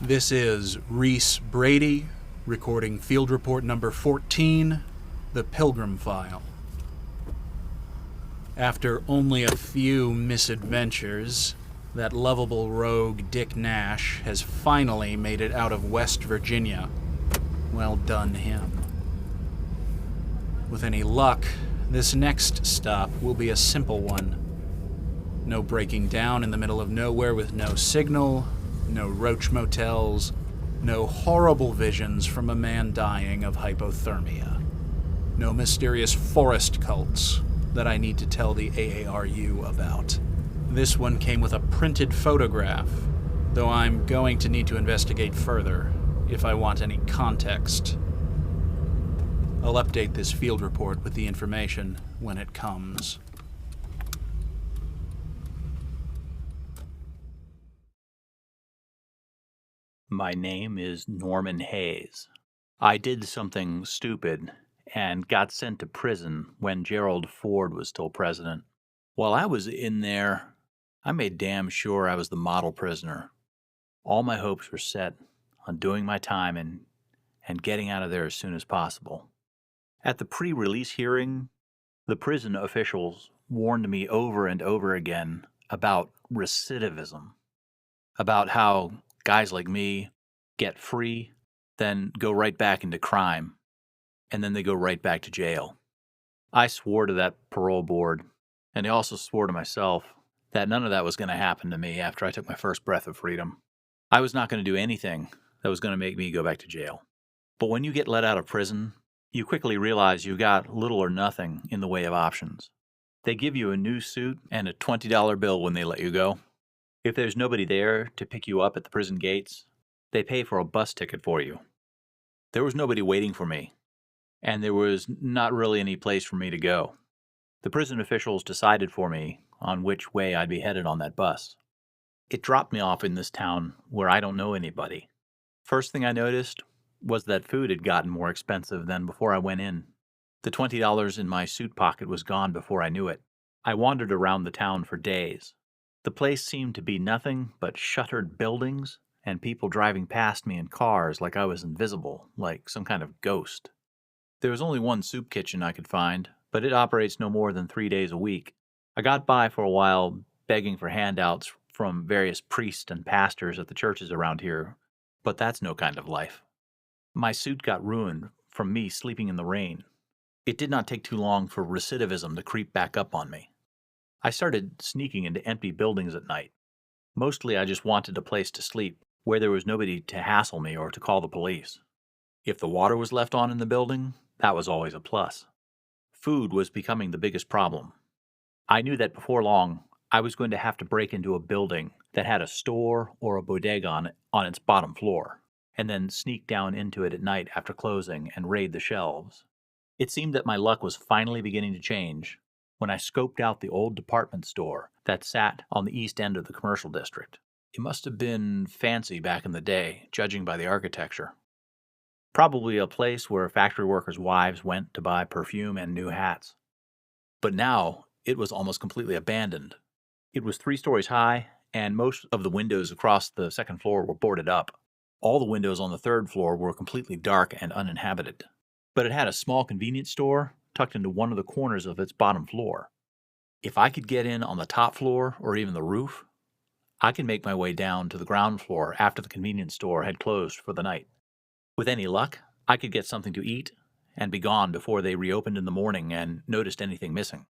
This is Reese Brady, recording field report number 14, The Pilgrim File. After only a few misadventures, that lovable rogue Dick Nash has finally made it out of West Virginia. Well done him. With any luck, this next stop will be a simple one. No breaking down in the middle of nowhere with no signal, no roach motels, no horrible visions from a man dying of hypothermia. No mysterious forest cults that I need to tell the AARU about. This one came with a printed photograph, though I'm going to need to investigate further if I want any context. I'll update this field report with the information when it comes. My name is Norman Hayes. I did something stupid and got sent to prison when Gerald Ford was still president. While I was in there, I made damn sure I was the model prisoner. All my hopes were set on doing my time and getting out of there as soon as possible. At the pre-release hearing, the prison officials warned me over and over again about recidivism, about how guys like me get free, then go right back into crime, and then they go right back to jail. I swore to that parole board, and I also swore to myself that none of that was going to happen to me after I took my first breath of freedom. I was not going to do anything that was going to make me go back to jail. But when you get let out of prison, you quickly realize you got little or nothing in the way of options. They give you a new suit and a $20 bill when they let you go. If there's nobody there to pick you up at the prison gates, they pay for a bus ticket for you. There was nobody waiting for me, and there was not really any place for me to go. The prison officials decided for me on which way I'd be headed on that bus. It dropped me off in this town where I don't know anybody. First thing I noticed was that food had gotten more expensive than before I went in. The $20 in my suit pocket was gone before I knew it. I wandered around the town for days. The place seemed to be nothing but shuttered buildings and people driving past me in cars like I was invisible, like some kind of ghost. There was only one soup kitchen I could find, but it operates no more than 3 days a week. I got by for a while begging for handouts from various priests and pastors at the churches around here, but that's no kind of life. My suit got ruined from me sleeping in the rain. It did not take too long for recidivism to creep back up on me. I started sneaking into empty buildings at night. Mostly I just wanted a place to sleep where there was nobody to hassle me or to call the police. If the water was left on in the building, that was always a plus. Food was becoming the biggest problem. I knew that before long, I was going to have to break into a building that had a store or a bodega on its bottom floor, and then sneak down into it at night after closing and raid the shelves. It seemed that my luck was finally beginning to change when I scoped out the old department store that sat on the east end of the commercial district. It must have been fancy back in the day, judging by the architecture. Probably a place where factory workers' wives went to buy perfume and new hats. But now, it was almost completely abandoned. It was 3 stories high, and most of the windows across the second floor were boarded up. All the windows on the third floor were completely dark and uninhabited. But it had a small convenience store tucked into one of the corners of its bottom floor. If I could get in on the top floor or even the roof, I could make my way down to the ground floor after the convenience store had closed for the night. With any luck, I could get something to eat and be gone before they reopened in the morning and noticed anything missing.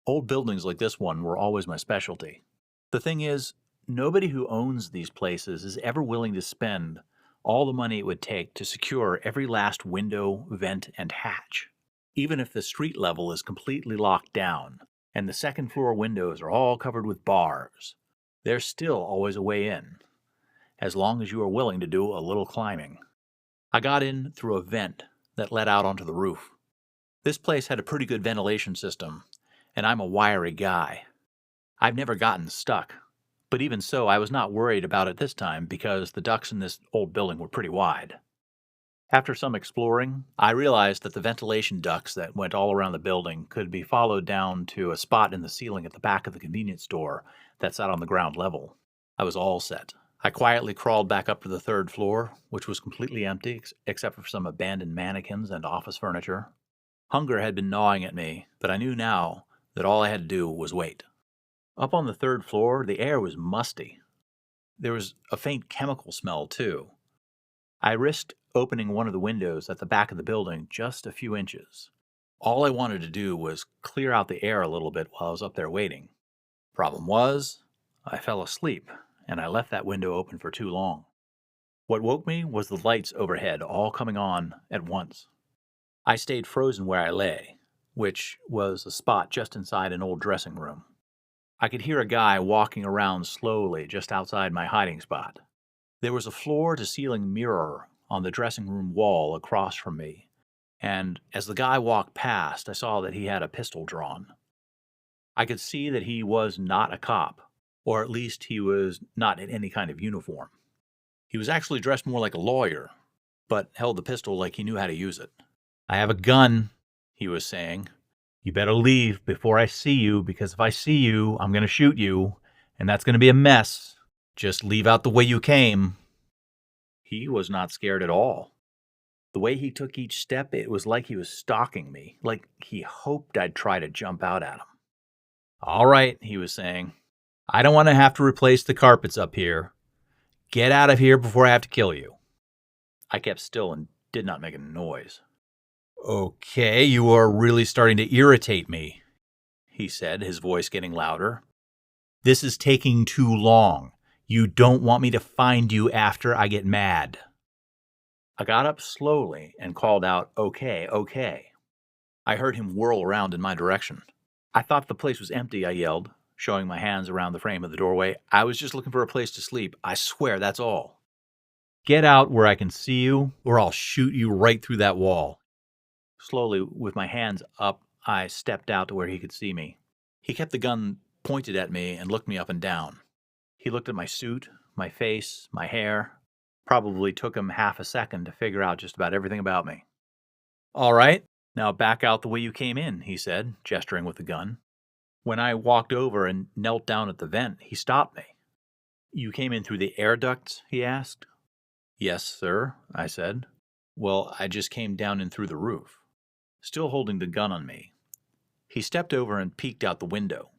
Old buildings like this one were always my specialty. The thing is, nobody who owns these places is ever willing to spend all the money it would take to secure every last window, vent, and hatch. Even if the street level is completely locked down and the second floor windows are all covered with bars, there's still always a way in, as long as you are willing to do a little climbing. I got in through a vent that led out onto the roof. This place had a pretty good ventilation system, and I'm a wiry guy. I've never gotten stuck, but even so, I was not worried about it this time because the ducts in this old building were pretty wide. After some exploring, I realized that the ventilation ducts that went all around the building could be followed down to a spot in the ceiling at the back of the convenience store that sat on the ground level. I was all set. I quietly crawled back up to the third floor, which was completely empty except for some abandoned mannequins and office furniture. Hunger had been gnawing at me, but I knew now that all I had to do was wait. Up on the third floor, the air was musty. There was a faint chemical smell, too. I risked opening one of the windows at the back of the building just a few inches. All I wanted to do was clear out the air a little bit while I was up there waiting. Problem was, I fell asleep, and I left that window open for too long. What woke me was the lights overhead all coming on at once. I stayed frozen where I lay, which was a spot just inside an old dressing room. I could hear a guy walking around slowly just outside my hiding spot. There was a floor-to-ceiling mirror on the dressing room wall across from me, and as the guy walked past, I saw that he had a pistol drawn. I could see that he was not a cop, or at least he was not in any kind of uniform. He was actually dressed more like a lawyer, but held the pistol like he knew how to use it. "I have a gun," he was saying. "You better leave before I see you, because if I see you, I'm going to shoot you, and that's going to be a mess. Just leave out the way you came." He was not scared at all. The way he took each step, it was like he was stalking me, like he hoped I'd try to jump out at him. "All right," he was saying. "I don't want to have to replace the carpets up here. Get out of here before I have to kill you." I kept still and did not make a noise. "Okay, you are really starting to irritate me," he said, his voice getting louder. "This is taking too long. You don't want me to find you after I get mad." I got up slowly and called out, "Okay, okay." I heard him whirl around in my direction. "I thought the place was empty," I yelled, showing my hands around the frame of the doorway. "I was just looking for a place to sleep. I swear, that's all." "Get out where I can see you, or I'll shoot you right through that wall." Slowly, with my hands up, I stepped out to where he could see me. He kept the gun pointed at me and looked me up and down. He looked at my suit, my face, my hair. Probably took him half a second to figure out just about everything about me. "All right, now back out the way you came in," he said, gesturing with the gun. When I walked over and knelt down at the vent, he stopped me. "You came in through the air ducts?" he asked. "Yes, sir," I said. "Well, I just came down in through the roof." Still holding the gun on me, he stepped over and peeked out the window.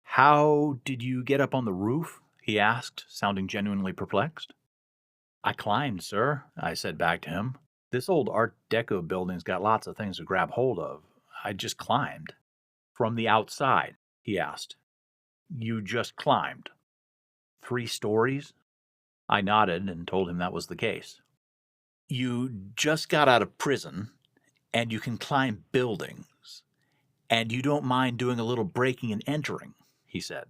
"How did you get up on the roof?" he asked, sounding genuinely perplexed. "I climbed, sir," I said back to him. "This old Art Deco building's got lots of things to grab hold of. I just climbed." "From the outside?" he asked. "You just climbed? 3 stories?" I nodded and told him that was the case. "You just got out of prison, and you can climb buildings, and you don't mind doing a little breaking and entering," he said.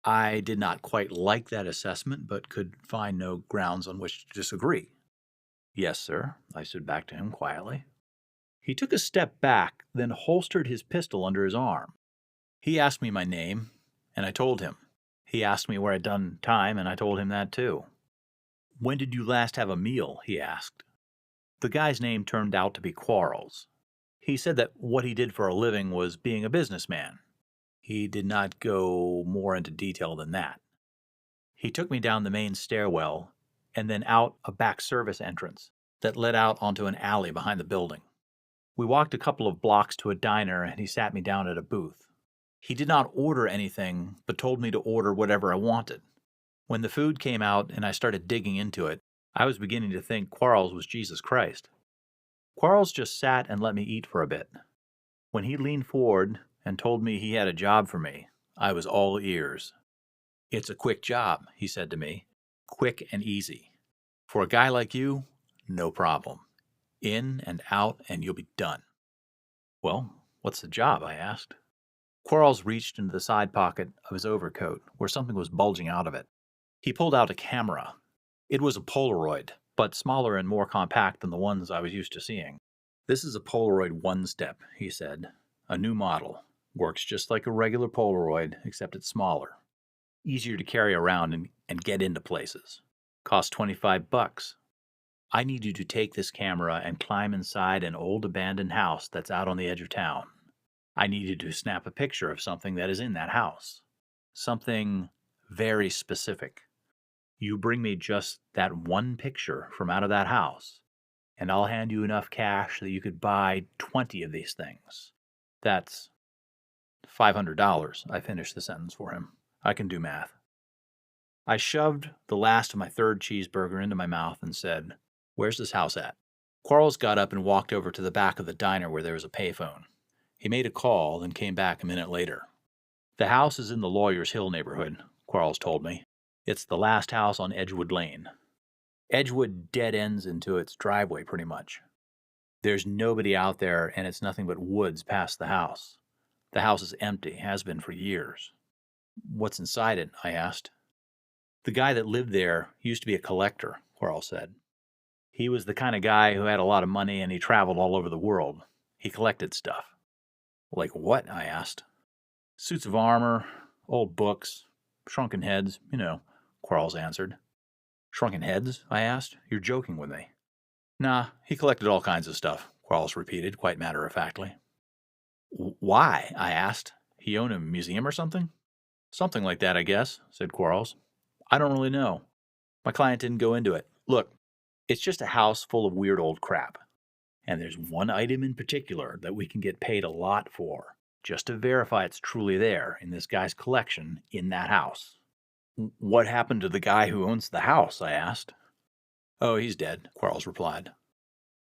I did not quite like that assessment, but could find no grounds on which to disagree. "Yes, sir," I said back to him quietly. He took a step back, then holstered his pistol under his arm. He asked me my name, and I told him. He asked me where I'd done time, and I told him that too. "When did you last have a meal?" he asked. The guy's name turned out to be Quarles. He said that what he did for a living was being a businessman. He did not go more into detail than that. He took me down the main stairwell and then out a back service entrance that led out onto an alley behind the building. We walked a couple of blocks to a diner and he sat me down at a booth. He did not order anything, but told me to order whatever I wanted. When the food came out and I started digging into it, I was beginning to think Quarles was Jesus Christ. Quarles just sat and let me eat for a bit. When he leaned forward and told me he had a job for me, I was all ears. "It's a quick job," he said to me. "Quick and easy. For a guy like you, no problem. In and out and you'll be done." "Well, what's the job?" I asked. Quarles reached into the side pocket of his overcoat where something was bulging out of it. He pulled out a camera. It was a Polaroid, but smaller and more compact than the ones I was used to seeing. "This is a Polaroid one-step," he said. "A new model. Works just like a regular Polaroid, except it's smaller. Easier to carry around and get into places. Costs $25. I need you to take this camera and climb inside an old abandoned house that's out on the edge of town. I need you to snap a picture of something that is in that house. Something very specific. You bring me just that one picture from out of that house, and I'll hand you enough cash that you could buy 20 of these things. That's $500. I finished the sentence for him. I can do math. I shoved the last of my third cheeseburger into my mouth and said, "Where's this house at?" Quarles got up and walked over to the back of the diner where there was a payphone. He made a call, then came back a minute later. "The house is in the Lawyer's Hill neighborhood," Quarles told me. "It's the last house on Edgewood Lane. Edgewood dead ends into its driveway pretty much. There's nobody out there, and it's nothing but woods past the house. The house is empty, has been for years." "What's inside it?" I asked. "The guy that lived there used to be a collector," Quarles said. "He was the kind of guy who had a lot of money and he traveled all over the world. He collected stuff." "Like what?" I asked. "Suits of armor, old books, shrunken heads, Quarles answered. "Shrunken heads?" I asked. "You're joking with me." "Nah, he collected all kinds of stuff," Quarles repeated, quite matter-of-factly. "Why?" I asked. "He owned a museum or something?" "Something like that, I guess," said Quarles. "I don't really know. My client didn't go into it. Look, it's just a house full of weird old crap. And there's one item in particular that we can get paid a lot for, just to verify it's truly there in this guy's collection in that house." "What happened to the guy who owns the house?" I asked. "Oh, he's dead," Quarles replied.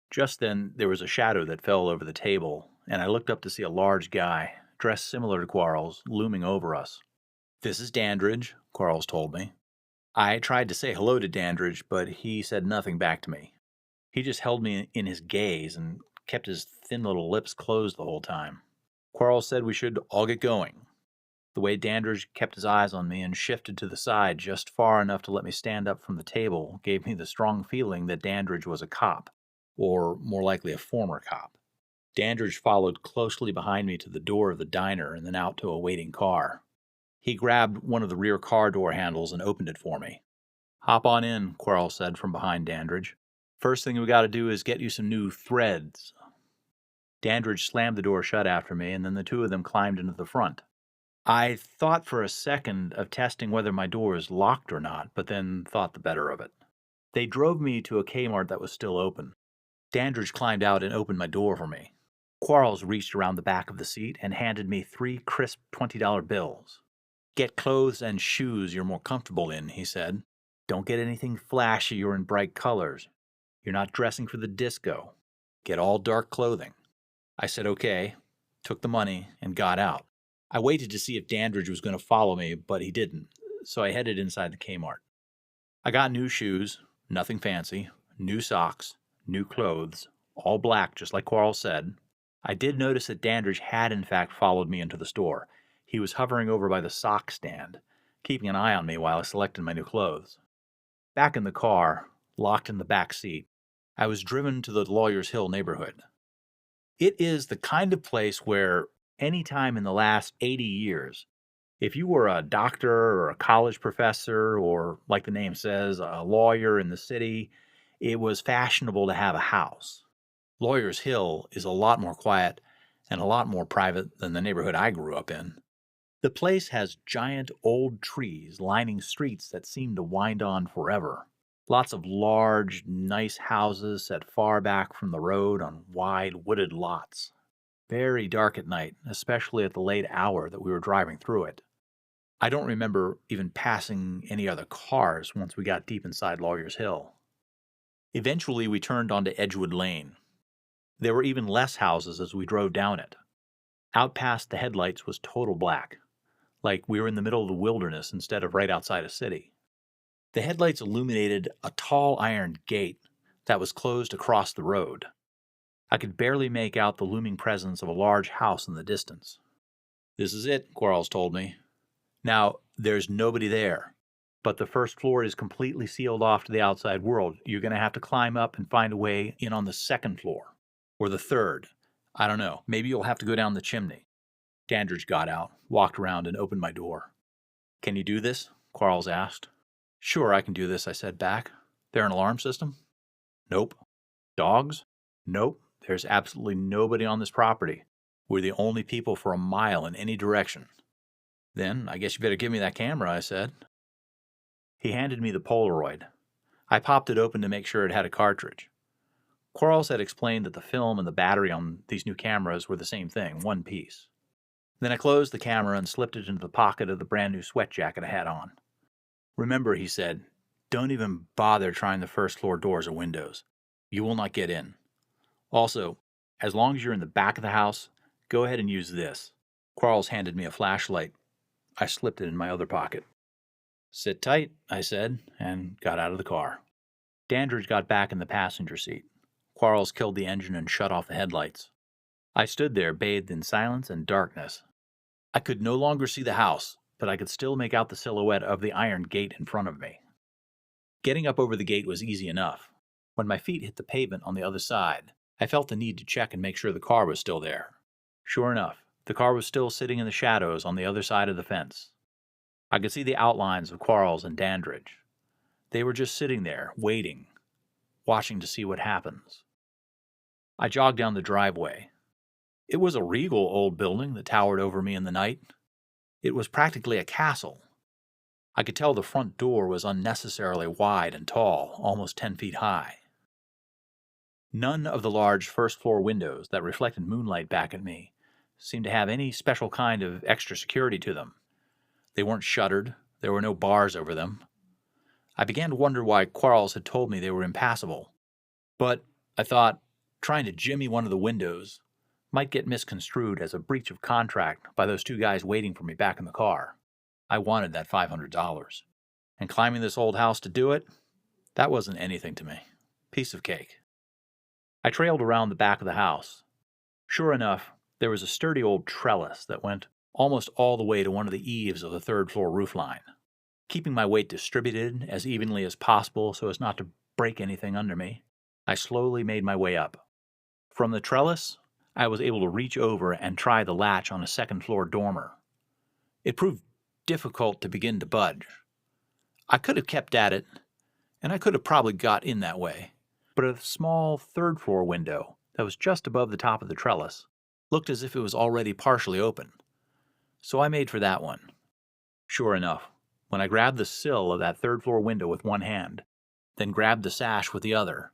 Just then, there was a shadow that fell over the table, and I looked up to see a large guy, dressed similar to Quarles, looming over us. "This is Dandridge," Quarles told me. I tried to say hello to Dandridge, but he said nothing back to me. He just held me in his gaze and kept his thin little lips closed the whole time. Quarles said we should all get going. The way Dandridge kept his eyes on me and shifted to the side just far enough to let me stand up from the table gave me the strong feeling that Dandridge was a cop, or more likely a former cop. Dandridge followed closely behind me to the door of the diner and then out to a waiting car. He grabbed one of the rear car door handles and opened it for me. "Hop on in," Quarles said from behind Dandridge. "First thing we got to do is get you some new threads." Dandridge slammed the door shut after me, and then the two of them climbed into the front. I thought for a second of testing whether my door was locked or not, but then thought the better of it. They drove me to a Kmart that was still open. Dandridge climbed out and opened my door for me. Quarles reached around the back of the seat and handed me 3 crisp $20 bills. "Get clothes and shoes you're more comfortable in," he said. "Don't get anything flashy or in bright colors. You're not dressing for the disco. Get all dark clothing." I said okay, took the money, and got out. I waited to see if Dandridge was going to follow me, but he didn't, so I headed inside the Kmart. I got new shoes, nothing fancy, new socks, new clothes, all black just like Quarles said. I did notice that Dandridge had in fact followed me into the store. He was hovering over by the sock stand, keeping an eye on me while I selected my new clothes. Back in the car, locked in the back seat, I was driven to the Lawyer's Hill neighborhood. It is the kind of place where any time in the last 80 years, if you were a doctor or a college professor or, like the name says, a lawyer in the city, it was fashionable to have a house. Lawyer's Hill is a lot more quiet and a lot more private than the neighborhood I grew up in. The place has giant old trees lining streets that seem to wind on forever. Lots of large, nice houses set far back from the road on wide, wooded lots. Very dark at night, especially at the late hour that we were driving through it. I don't remember even passing any other cars once we got deep inside Lawyer's Hill. Eventually, we turned onto Edgewood Lane. There were even less houses as we drove down it. Out past the headlights was total black, like we were in the middle of the wilderness instead of right outside a city. The headlights illuminated a tall iron gate that was closed across the road. I could barely make out the looming presence of a large house in the distance. "This is it," Quarles told me. "Now, there's nobody there, but the first floor is completely sealed off to the outside world. You're going to have to climb up and find a way in on the second floor, or the third. I don't know. Maybe you'll have to go down the chimney." Dandridge got out, walked around, and opened my door. "Can you do this?" Quarles asked. "Sure, I can do this," I said back. "There an alarm system?" "Nope." "Dogs?" "Nope. There's absolutely nobody on this property. We're the only people for a mile in any direction." "Then I guess you better give me that camera," I said. He handed me the Polaroid. I popped it open to make sure it had a cartridge. Quarles had explained that the film and the battery on these new cameras were the same thing, one piece. Then I closed the camera and slipped it into the pocket of the brand new sweat jacket I had on. Remember, he said, don't even bother trying the first floor doors or windows. You will not get in. Also, as long as you're in the back of the house, go ahead and use this. Quarles handed me a flashlight. I slipped it in my other pocket. Sit tight, I said, and got out of the car. Dandridge got back in the passenger seat. Quarles killed the engine and shut off the headlights. I stood there, bathed in silence and darkness. I could no longer see the house, but I could still make out the silhouette of the iron gate in front of me. Getting up over the gate was easy enough. When my feet hit the pavement on the other side, I felt the need to check and make sure the car was still there. Sure enough, the car was still sitting in the shadows on the other side of the fence. I could see the outlines of Quarles and Dandridge. They were just sitting there, waiting, watching to see what happens. I jogged down the driveway. It was a regal old building that towered over me in the night. It was practically a castle. I could tell the front door was unnecessarily wide and tall, almost 10 feet high. None of the large first-floor windows that reflected moonlight back at me seemed to have any special kind of extra security to them. They weren't shuttered. There were no bars over them. I began to wonder why Quarles had told me they were impassable. But, I thought, trying to jimmy one of the windows might get misconstrued as a breach of contract by those two guys waiting for me back in the car. I wanted that $500. And climbing this old house to do it, that wasn't anything to me. Piece of cake. I trailed around the back of the house. Sure enough, there was a sturdy old trellis that went almost all the way to one of the eaves of the third-floor roofline. Keeping my weight distributed as evenly as possible so as not to break anything under me, I slowly made my way up. From the trellis, I was able to reach over and try the latch on a second-floor dormer. It proved difficult to begin to budge. I could have kept at it, and I could have probably got in that way, but a small third-floor window that was just above the top of the trellis looked as if it was already partially open. So I made for that one. Sure enough, when I grabbed the sill of that third-floor window with one hand, then grabbed the sash with the other,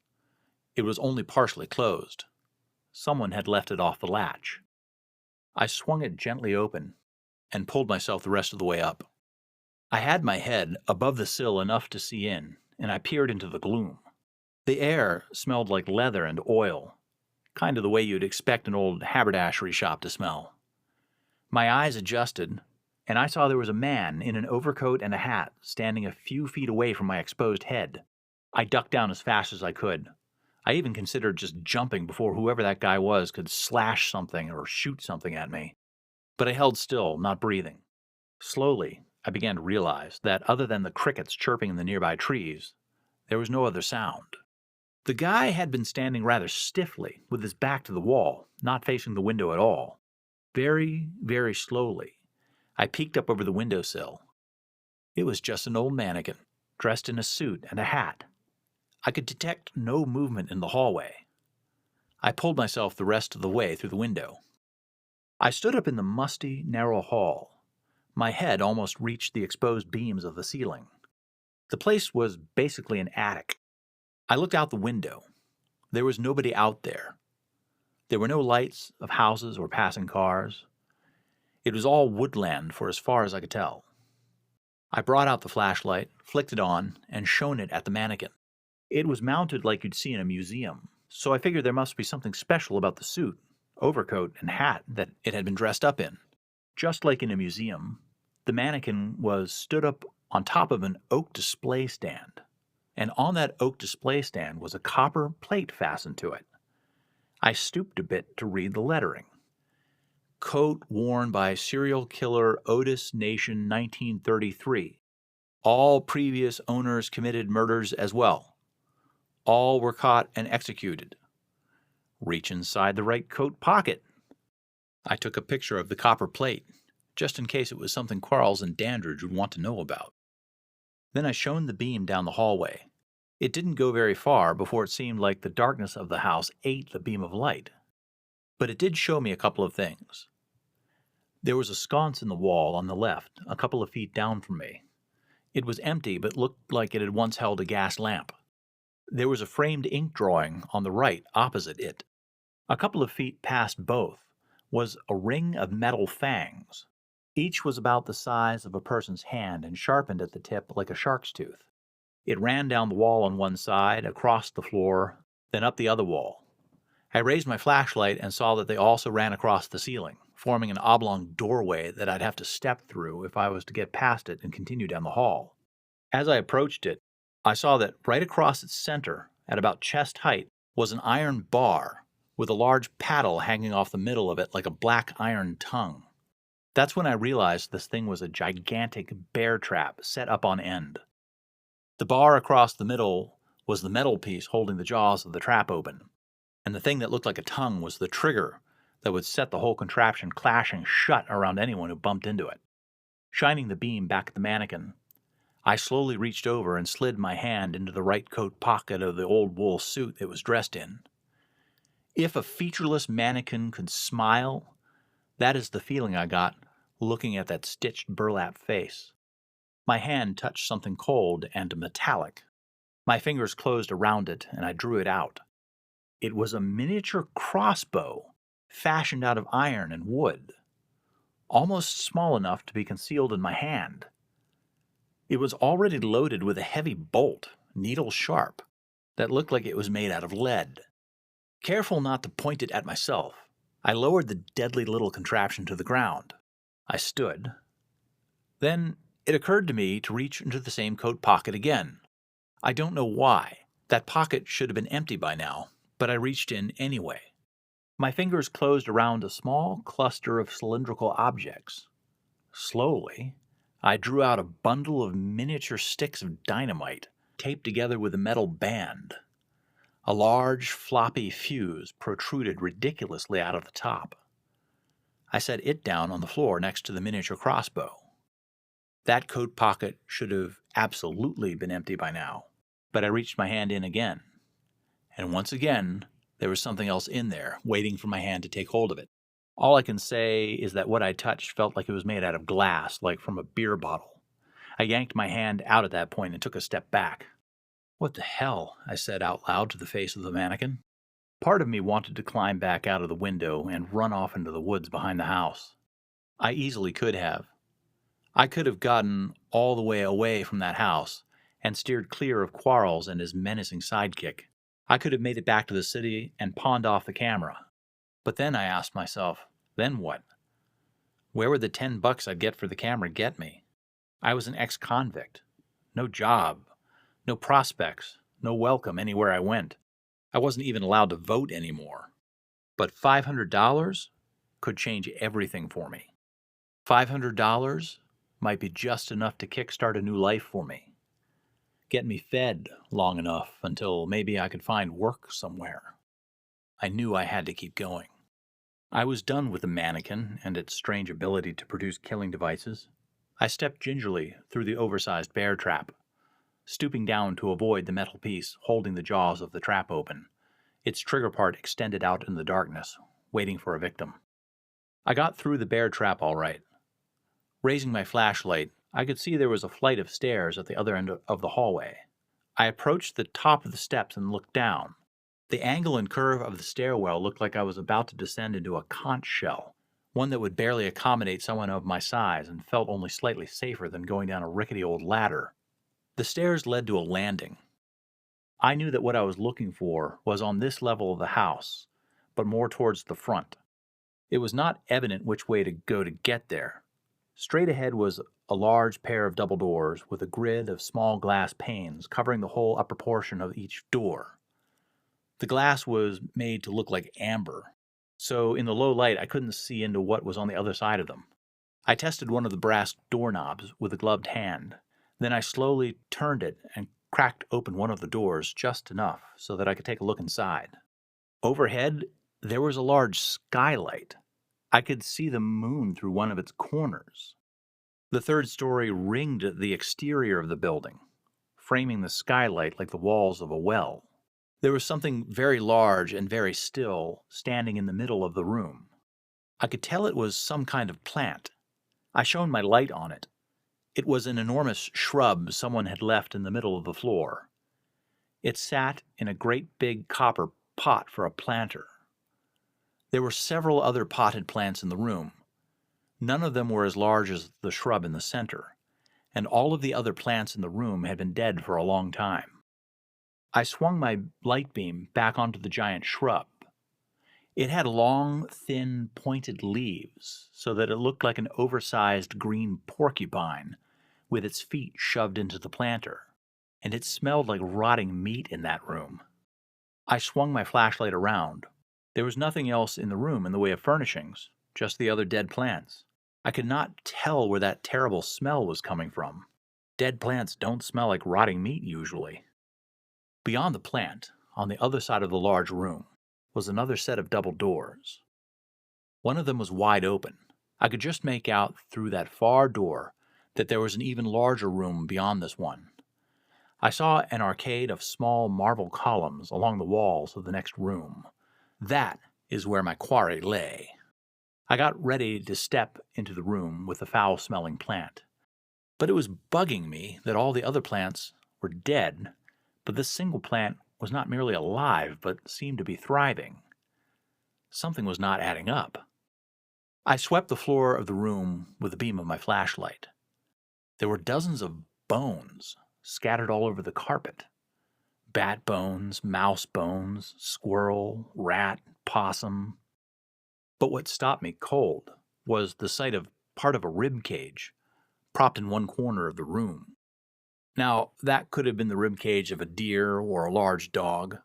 it was only partially closed. Someone had left it off the latch. I swung it gently open and pulled myself the rest of the way up. I had my head above the sill enough to see in, and I peered into the gloom. The air smelled like leather and oil, kind of the way you'd expect an old haberdashery shop to smell. My eyes adjusted, and I saw there was a man in an overcoat and a hat standing a few feet away from my exposed head. I ducked down as fast as I could. I even considered just jumping before whoever that guy was could slash something or shoot something at me. But I held still, not breathing. Slowly, I began to realize that other than the crickets chirping in the nearby trees, there was no other sound. The guy had been standing rather stiffly, with his back to the wall, not facing the window at all. Very, very slowly, I peeked up over the windowsill. It was just an old mannequin, dressed in a suit and a hat. I could detect no movement in the hallway. I pulled myself the rest of the way through the window. I stood up in the musty, narrow hall. My head almost reached the exposed beams of the ceiling. The place was basically an attic. I looked out the window. There was nobody out there. There were no lights of houses or passing cars. It was all woodland for as far as I could tell. I brought out the flashlight, flicked it on, and shone it at the mannequin. It was mounted like you'd see in a museum, so I figured there must be something special about the suit, overcoat, and hat that it had been dressed up in. Just like in a museum, the mannequin was stood up on top of an oak display stand, and on that oak display stand was a copper plate fastened to it. I stooped a bit to read the lettering. Coat worn by serial killer Otis Nation 1933. All previous owners committed murders as well. All were caught and executed. Reach inside the right coat pocket. I took a picture of the copper plate, just in case it was something Quarles and Dandridge would want to know about. Then I shone the beam down the hallway. It didn't go very far before it seemed like the darkness of the house ate the beam of light. But it did show me a couple of things. There was a sconce in the wall on the left, a couple of feet down from me. It was empty, but looked like it had once held a gas lamp. There was a framed ink drawing on the right opposite it. A couple of feet past both was a ring of metal fangs. Each was about the size of a person's hand and sharpened at the tip like a shark's tooth. It ran down the wall on one side, across the floor, then up the other wall. I raised my flashlight and saw that they also ran across the ceiling, forming an oblong doorway that I'd have to step through if I was to get past it and continue down the hall. As I approached it, I saw that right across its center, at about chest height, was an iron bar with a large paddle hanging off the middle of it like a black iron tongue. That's when I realized this thing was a gigantic bear trap set up on end. The bar across the middle was the metal piece holding the jaws of the trap open, and the thing that looked like a tongue was the trigger that would set the whole contraption clashing shut around anyone who bumped into it. Shining the beam back at the mannequin, I slowly reached over and slid my hand into the right coat pocket of the old wool suit it was dressed in. If a featureless mannequin could smile, that is the feeling I got looking at that stitched burlap face. My hand touched something cold and metallic. My fingers closed around it, and I drew it out. It was a miniature crossbow, fashioned out of iron and wood, almost small enough to be concealed in my hand. It was already loaded with a heavy bolt, needle sharp, that looked like it was made out of lead. Careful not to point it at myself, I lowered the deadly little contraption to the ground. I stood. Then it occurred to me to reach into the same coat pocket again. I don't know why. That pocket should have been empty by now, but I reached in anyway. My fingers closed around a small cluster of cylindrical objects. Slowly, I drew out a bundle of miniature sticks of dynamite, taped together with a metal band. A large, floppy fuse protruded ridiculously out of the top. I set it down on the floor next to the miniature crossbow. That coat pocket should have absolutely been empty by now, but I reached my hand in again. And once again, there was something else in there, waiting for my hand to take hold of it. All I can say is that what I touched felt like it was made out of glass, like from a beer bottle. I yanked my hand out at that point and took a step back. "What the hell?" I said out loud to the face of the mannequin. Part of me wanted to climb back out of the window and run off into the woods behind the house. I easily could have. I could have gotten all the way away from that house and steered clear of Quarles and his menacing sidekick. I could have made it back to the city and pawned off the camera. But then I asked myself, then what? Where would the $10 I'd get for the camera get me? I was an ex-convict. No job, no prospects, no welcome anywhere I went. I wasn't even allowed to vote anymore. But $500 could change everything for me. $500 might be just enough to kickstart a new life for me. Get me fed long enough until maybe I could find work somewhere. I knew I had to keep going. I was done with the mannequin and its strange ability to produce killing devices. I stepped gingerly through the oversized bear trap, stooping down to avoid the metal piece holding the jaws of the trap open, its trigger part extended out in the darkness, waiting for a victim. I got through the bear trap all right. Raising my flashlight, I could see there was a flight of stairs at the other end of the hallway. I approached the top of the steps and looked down. The angle and curve of the stairwell looked like I was about to descend into a conch shell, one that would barely accommodate someone of my size and felt only slightly safer than going down a rickety old ladder. The stairs led to a landing. I knew that what I was looking for was on this level of the house, but more towards the front. It was not evident which way to go to get there. Straight ahead was a large pair of double doors with a grid of small glass panes covering the whole upper portion of each door. The glass was made to look like amber, so in the low light I couldn't see into what was on the other side of them. I tested one of the brass doorknobs with a gloved hand. Then I slowly turned it and cracked open one of the doors just enough so that I could take a look inside. Overhead, there was a large skylight. I could see the moon through one of its corners. The third story ringed the exterior of the building, framing the skylight like the walls of a well. There was something very large and very still standing in the middle of the room. I could tell it was some kind of plant. I shone my light on it. It was an enormous shrub someone had left in the middle of the floor. It sat in a great big copper pot for a planter. There were several other potted plants in the room. None of them were as large as the shrub in the center, and all of the other plants in the room had been dead for a long time. I swung my light beam back onto the giant shrub. It had long, thin, pointed leaves, so that it looked like an oversized green porcupine with its feet shoved into the planter, and it smelled like rotting meat in that room. I swung my flashlight around. There was nothing else in the room in the way of furnishings, just the other dead plants. I could not tell where that terrible smell was coming from. Dead plants don't smell like rotting meat usually. Beyond the plant, on the other side of the large room, was another set of double doors. One of them was wide open. I could just make out through that far door that there was an even larger room beyond this one. I saw an arcade of small marble columns along the walls of the next room. That is where my quarry lay. I got ready to step into the room with the foul-smelling plant. But it was bugging me that all the other plants were dead, but this single plant was not merely alive, but seemed to be thriving. Something was not adding up. I swept the floor of the room with the beam of my flashlight. There were dozens of bones scattered all over the carpet. Bat bones, mouse bones, squirrel, rat, possum. But what stopped me cold was the sight of part of a rib cage propped in one corner of the room. Now, that could have been the rib cage of a deer or a large dog,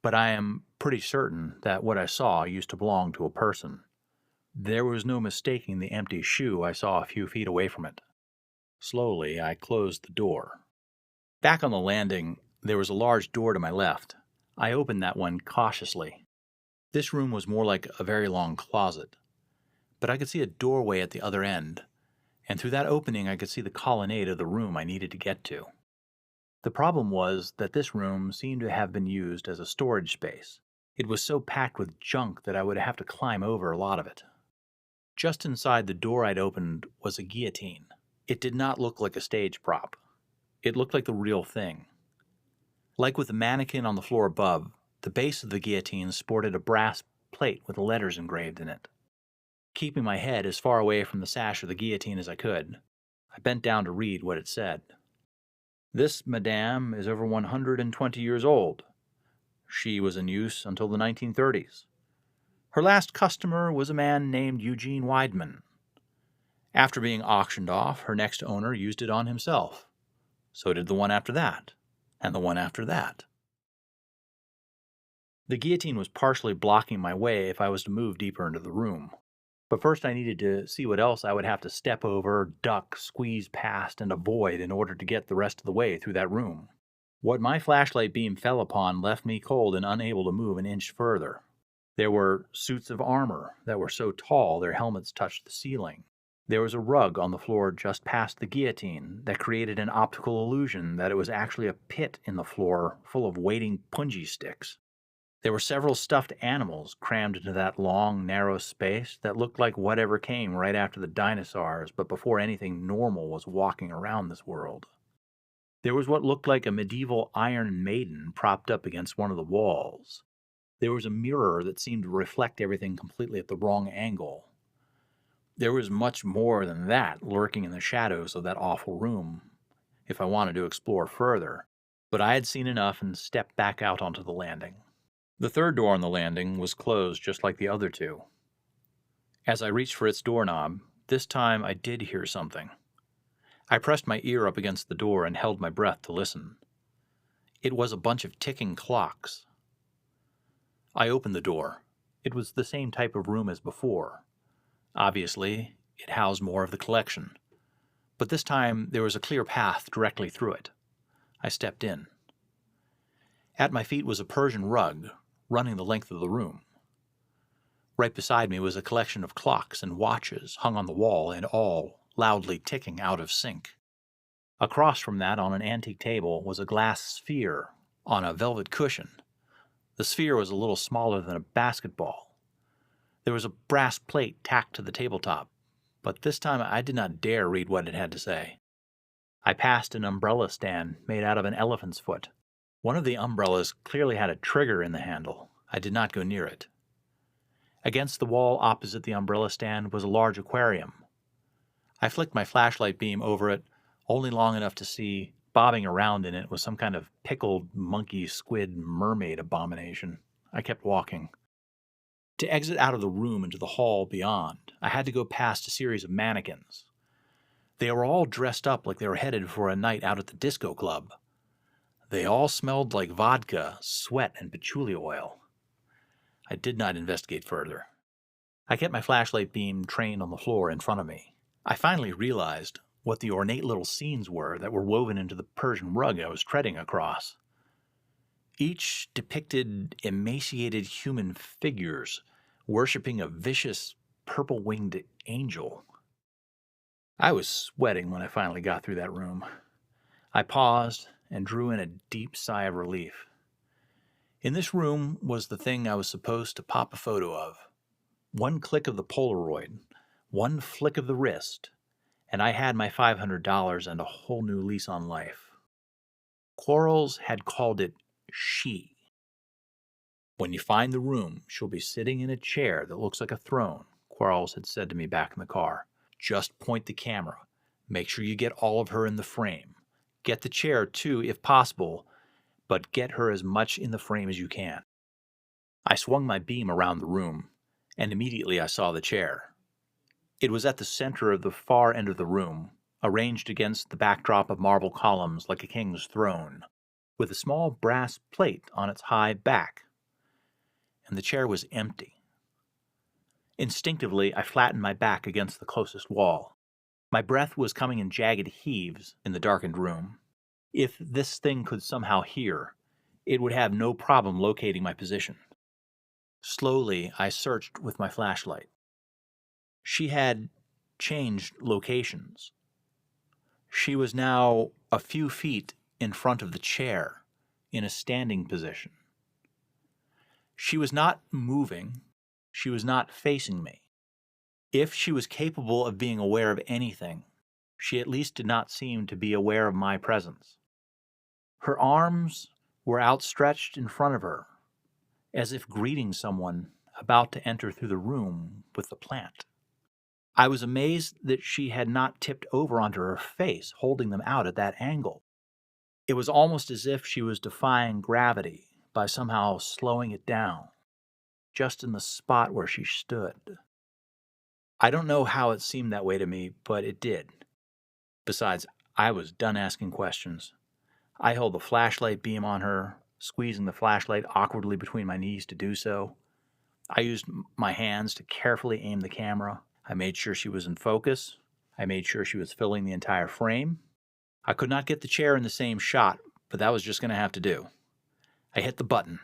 but I am pretty certain that what I saw used to belong to a person. There was no mistaking the empty shoe I saw a few feet away from it. Slowly, I closed the door. Back on the landing, there was a large door to my left. I opened that one cautiously. This room was more like a very long closet, but I could see a doorway at the other end, and through that opening I could see the colonnade of the room I needed to get to. The problem was that this room seemed to have been used as a storage space. It was so packed with junk that I would have to climb over a lot of it. Just inside the door I'd opened was a guillotine. It did not look like a stage prop. It looked like the real thing. Like with the mannequin on the floor above, the base of the guillotine sported a brass plate with letters engraved in it. Keeping my head as far away from the sash of the guillotine as I could, I bent down to read what it said. "This madame is over 120 years old. She was in use until the 1930s. Her last customer was a man named Eugene Weidman. After being auctioned off, her next owner used it on himself. So did the one after that, and the one after that." The guillotine was partially blocking my way if I was to move deeper into the room. But first I needed to see what else I would have to step over, duck, squeeze past, and avoid in order to get the rest of the way through that room. What my flashlight beam fell upon left me cold and unable to move an inch further. There were suits of armor that were so tall their helmets touched the ceiling. There was a rug on the floor just past the guillotine that created an optical illusion that it was actually a pit in the floor full of waiting punji sticks. There were several stuffed animals crammed into that long, narrow space that looked like whatever came right after the dinosaurs, but before anything normal was walking around this world. There was what looked like a medieval Iron Maiden propped up against one of the walls. There was a mirror that seemed to reflect everything completely at the wrong angle. There was much more than that lurking in the shadows of that awful room, if I wanted to explore further, but I had seen enough and stepped back out onto the landing. The third door on the landing was closed just like the other two. As I reached for its doorknob, this time I did hear something. I pressed my ear up against the door and held my breath to listen. It was a bunch of ticking clocks. I opened the door. It was the same type of room as before. Obviously, it housed more of the collection, but this time there was a clear path directly through it. I stepped in. At my feet was a Persian rug, running the length of the room. Right beside me was a collection of clocks and watches hung on the wall and all loudly ticking out of sync. Across from that, on an antique table, was a glass sphere on a velvet cushion. The sphere was a little smaller than a basketball. There was a brass plate tacked to the tabletop, but this time I did not dare read what it had to say. I passed an umbrella stand made out of an elephant's foot. One of the umbrellas clearly had a trigger in the handle. I did not go near it. Against the wall opposite the umbrella stand was a large aquarium. I flicked my flashlight beam over it, only long enough to see bobbing around in it was some kind of pickled monkey squid mermaid abomination. I kept walking. To exit out of the room into the hall beyond, I had to go past a series of mannequins. They were all dressed up like they were headed for a night out at the disco club. They all smelled like vodka, sweat, and patchouli oil. I did not investigate further. I kept my flashlight beam trained on the floor in front of me. I finally realized what the ornate little scenes were that were woven into the Persian rug I was treading across. Each depicted emaciated human figures worshipping a vicious, purple-winged angel. I was sweating when I finally got through that room. I paused and drew in a deep sigh of relief. In this room was the thing I was supposed to pop a photo of. One click of the Polaroid, one flick of the wrist, and I had my $500 and a whole new lease on life. Quarles had called it she. When you find the room, she'll be sitting in a chair that looks like a throne, Quarles had said to me back in the car. Just point the camera. Make sure you get all of her in the frame. Get the chair, too, if possible, but get her as much in the frame as you can. I swung my beam around the room, and immediately I saw the chair. It was at the center of the far end of the room, arranged against the backdrop of marble columns like a king's throne, with a small brass plate on its high back. And the chair was empty. Instinctively, I flattened my back against the closest wall. My breath was coming in jagged heaves in the darkened room. If this thing could somehow hear, it would have no problem locating my position. Slowly, I searched with my flashlight. She had changed locations. She was now a few feet in front of the chair, in a standing position. She was not moving. She was not facing me. If she was capable of being aware of anything, she at least did not seem to be aware of my presence. Her arms were outstretched in front of her, as if greeting someone about to enter through the room with the plant. I was amazed that she had not tipped over onto her face, holding them out at that angle. It was almost as if she was defying gravity by somehow slowing it down, just in the spot where she stood. I don't know how it seemed that way to me, but it did. Besides, I was done asking questions. I held the flashlight beam on her, squeezing the flashlight awkwardly between my knees to do so. I used my hands to carefully aim the camera. I made sure she was in focus. I made sure she was filling the entire frame. I could not get the chair in the same shot, but that was just going to have to do. I hit the button.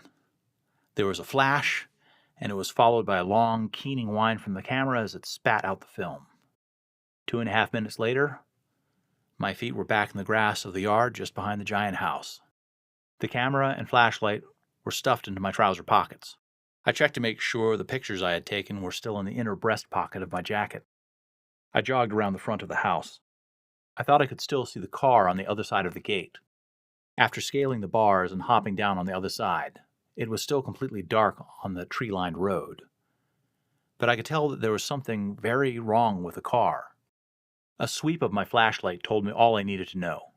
There was a flash, and it was followed by a long, keening whine from the camera as it spat out the film. 2.5 minutes later, my feet were back in the grass of the yard just behind the giant house. The camera and flashlight were stuffed into my trouser pockets. I checked to make sure the pictures I had taken were still in the inner breast pocket of my jacket. I jogged around the front of the house. I thought I could still see the car on the other side of the gate. After scaling the bars and hopping down on the other side, it was still completely dark on the tree-lined road. But I could tell that there was something very wrong with the car. A sweep of my flashlight told me all I needed to know.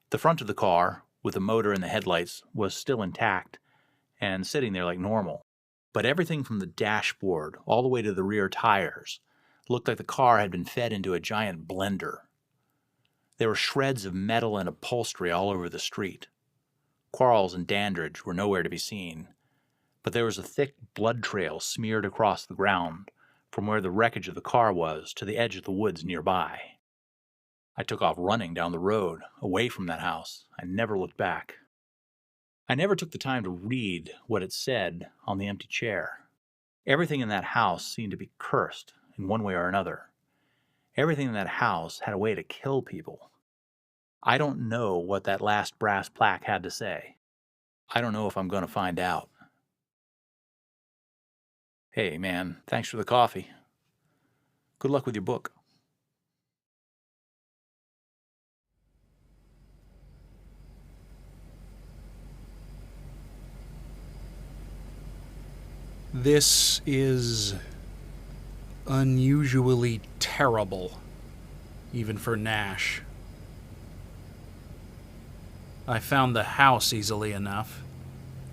The front of the car, with the motor and the headlights, was still intact and sitting there like normal. But everything from the dashboard all the way to the rear tires looked like the car had been fed into a giant blender. There were shreds of metal and upholstery all over the street. Quarles and Dandridge were nowhere to be seen, but there was a thick blood trail smeared across the ground from where the wreckage of the car was to the edge of the woods nearby. I took off running down the road, away from that house. I never looked back. I never took the time to read what it said on the empty chair. Everything in that house seemed to be cursed in one way or another. Everything in that house had a way to kill people. I don't know what that last brass plaque had to say. I don't know if I'm going to find out. Hey, man, thanks for the coffee. Good luck with your book. This is unusually terrible, even for Nash. I found the house easily enough.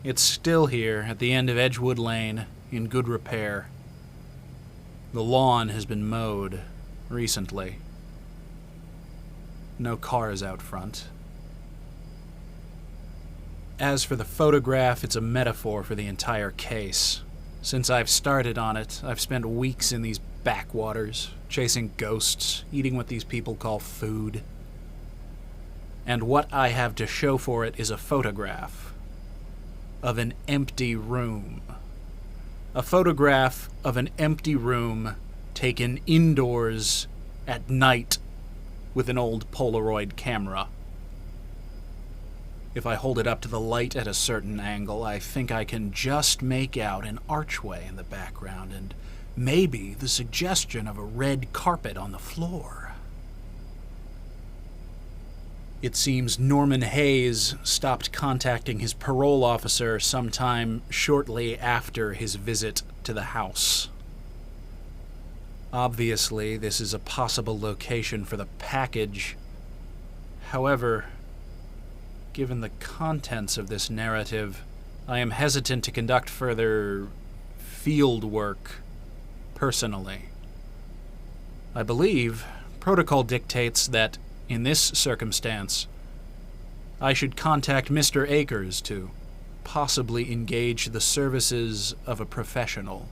It's still here at the end of Edgewood Lane, in good repair. The lawn has been mowed recently. No cars out front. As for the photograph, it's a metaphor for the entire case. Since I've started on it, I've spent weeks in these backwaters, chasing ghosts, eating what these people call food. And what I have to show for it is a photograph of an empty room. A photograph of an empty room taken indoors at night with an old Polaroid camera. If I hold it up to the light at a certain angle, I think I can just make out an archway in the background and maybe the suggestion of a red carpet on the floor. It seems Norman Hayes stopped contacting his parole officer sometime shortly after his visit to the house. Obviously, this is a possible location for the package. However, given the contents of this narrative, I am hesitant to conduct further field work personally. I believe protocol dictates that, in this circumstance, I should contact Mr. Akers to possibly engage the services of a professional.